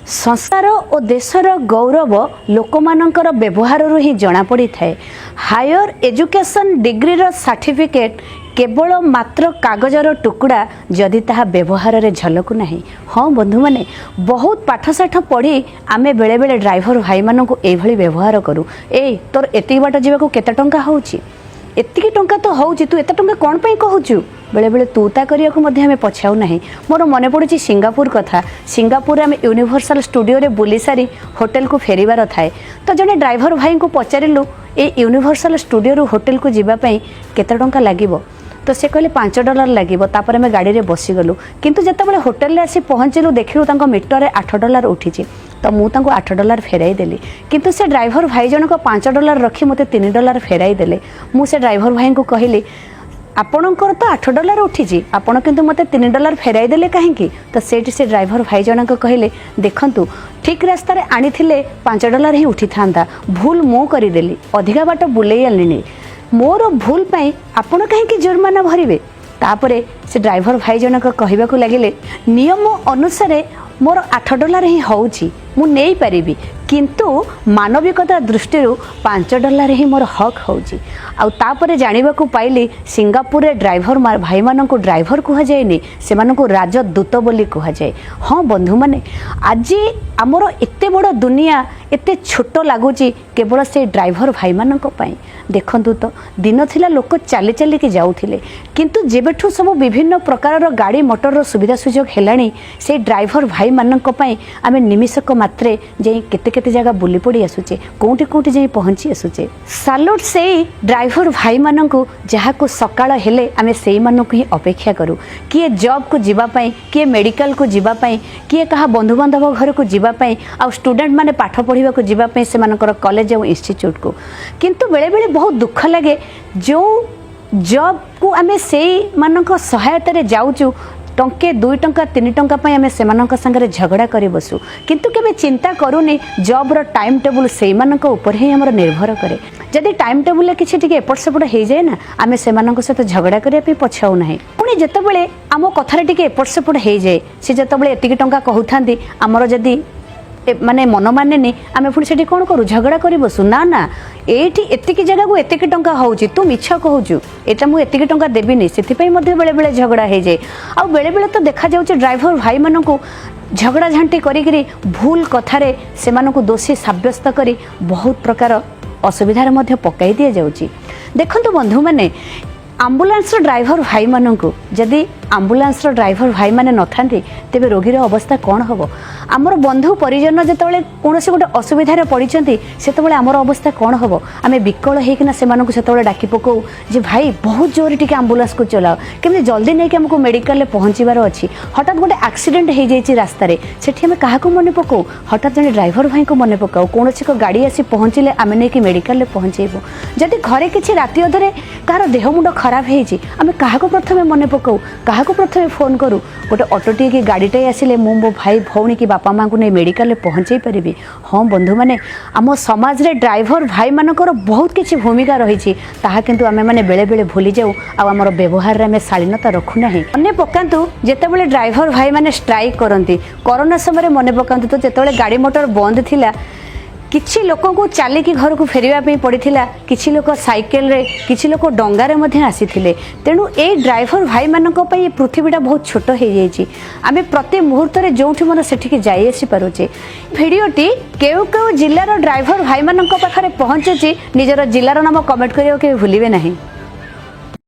संस्कार और देशर गौरव लोक मानकर व्यवहार ही जना पड़ी थाए। हायर एजुकेशन डिग्री रो सर्टिफिकेट केवल मात्र कागजर टुकड़ा जदि ताहा व्यवहार रे झलकु नहीं। हाँ बंधु माने बहुत पाठशाठ पढ़ी आमे बेले बेले ड्राइवर भाई मानन को ए भली व्यवहार करू। ए तोर एति बाट जीवाको केते टंका होउची, एतिकी टंका तो होउची, तू एते टंका कोन पई कहूचु? बेले बेले तू ता करिया को मध्ये हमें पछाउ नहीं। मोर मने पड़ुची सिंगापुर कथा। सिंगापुर आम यूनिवर्सल स्टूडियो रे बुली सारी होटेल को फेरिबार थाए। तो जने ड्राइवर भाई को पचारिलु ए यूनिवर्सल स्टूडियो रु होटेल को जीवा पई केते टंका लागिबो? तो से कहले $5 लगे। तापर आम गाड़ी में बसीगलु, किंतु जितेबाला होटेल आसी पहुँचलु देखिलु तांको मीटर रे $8 उठी। तो मु तांको $8 फेराई देली, किंतु से ड्राइवर भाई जनक $5 रखी मते $3 फेराई देले। मु से ड्राइवर भाई को कहली आपणकर तो $8 उठी, आपण किंतु मते $3 फेराई देले कहीं? तो से ड्राइवर भाई जनक कहले देखंतु ठीक रास्ता रे आनी थिले $5 ही उठी थांदा, भूल मु करिदेली, अधिका बाट बुलेई आनिनी, मोर भूल पाई आपण कहीं जुर्माना भरिवे? तापरे से ड्राइवर भाई जनक कहबाकू लगिले नियम अनुसार मोर $8 ही होउची, मु नहीं पारिबी, किंतु मानविकता दृष्टि $5 ही मोर हक होउची। आउ तापरे जानिबाकू पाइली सिंगापुर रे ड्राइवर भाई मानन को ड्राइवर कहा जाएनी, से मानन को राजदूत बोली कहा जाए। हाँ बंधु माने आज आमर एते बड़ दुनिया एते छोट लगुची केवल से ड्राइवर भाई मानन को पाई। देखंतु तो दिन थिला लोक चाली चाली के जाउथिले, किंतु जेबेठू सब विभिन्न प्रकार गाड़ी मोटर सुविधा सुजोग हेलानी से ड्राइवर भाई मानन को पाई आमे निमिषक मात्रे जे केते केते जगह बुली पड़ी आसुचे, कोउटी कोउटी जे पहुंची आसुचे। सालूट से ड्राइवर भाई मानन को जहा को सकाळ हेले आमे सेई मानन को ही अपेक्षा करू। किए जॉब को जीवा पाई, किए मेडिकल को जीवा पाई, किए कहा बंधु बांधव घर को जीवा पाई, आ स्टूडेंट माने पाठ पढ़िबा को जीवा पाई से मानकर कॉलेज और इंस्टीट्यूट को। किंतु बेले बेले बहुत दुख लगे जो जॉब को आमे सेई मानक सहायता रे जाउचु, टंके 2 टंका 3 टंका पाई आमे सेमानक संगे झगड़ा करी बसु, किंतु केबे चिंता करूनी जॉब रो टाइम टेबल सेई मानक ऊपर ही हमर निर्भर करे। जदि टाइम टेबल ले किछि टिके एपट सेपट हो जाए ना, आमे सेमानक सहित झगड़ा करिया पे पछाउ नाही। पुणी जेतेबेले आम कथारे टिके एपट सेपट हो जाए, से जेतेबेले एतिकी टंका कहउथांती हमर जदि माने मन माने आमे पुणी सेठी कोन करू, झगड़ा करी बसु ना ना एठी एतिकी जगह को एतिकी टंका होउची, तू मिछ कहूचु, एटा मु एतिकी टंका देबिनी, सेथिपई मध्ये बेले बेले झगड़ा हो जाए। आ बेले बेले तो देखा जाउची ड्राइवर भाई मानकू झगड़ा झांटी करी भूल कथारे सेमानकू दोषी साब्यस्त करी बहुत प्रकार असुविधार मध्य पकाई दिया जाउची। देखंतु बंधु माने आम्बुलांस ड्राइवर भाई मानकू जदि आम्बुलांस ड्राइवर भाई माने नथांती तेबे रोगीर अवस्था कौन हम? आमर बंधु परिजन जितेबाला कौन गोटे असुविधार पड़ती से आमर अवस्था कौन हम? आम विकल होना से डाकी पकाऊ जे भाई बहुत जोर टी आम्बुलांस को चलाओ, केमी जल्दी नहीं कि आमको मेडिकल में पहुँचार अच्छी। हठात गोटे एक्सीडेंट हो जाए रास्तार से क्या मन पकाऊ? हठात जन ड्राइवर भाई को मन पकाऊ, कौन गाड़ी आसी पहुँचले आम नहीं मेडिकल में पहुँचेबू। जदि घरे किसी राति अधरे कहार देह मुंड खराब होती आम क्या प्रथम मन पकाऊ, क्या प्रथम फोन करूँ? गोटे ऑटोटे कि गाड़ीटे आसिले मो भाई भौणी कि बापा माँ को नहीं मेडिकल में पहुँचे पारि। हाँ बंधु मैंने आम समाज रे ड्राइवर भाई मानकर बहुत किसी भूमिका रही, ताहा किंतु आमे माने बेले बेले भूली जाऊ, आमर व्यवहार रे आमे शालीनता रखुना। मने पकांतु जेतेबेले ड्राइवर भाई माने स्ट्राइक करती कोरोना समय मने पकांतु, तो जेतेबेले गाड़ी मोटर बंद थिला किछि लोक को चलिकी घर को फेरवा पड़ता, किछि लोक साइकेल रे, किछि लोक डंगारे मध्य आसीथिले। तेणु ए ड्राइवर भाई मानक पई पृथ्वीटा बहुत छोट हो जाइए, आमे प्रति मुहूर्त रे जोठी मन सेठिके जाई आसी पारुचे। भिडियोटी केउ केउ जिल्लार ड्राइवर भाई मानक पाखरे पहुंचुची, निजर जिल्लार नाम कमेंट करियो के भूलिबे नहीं।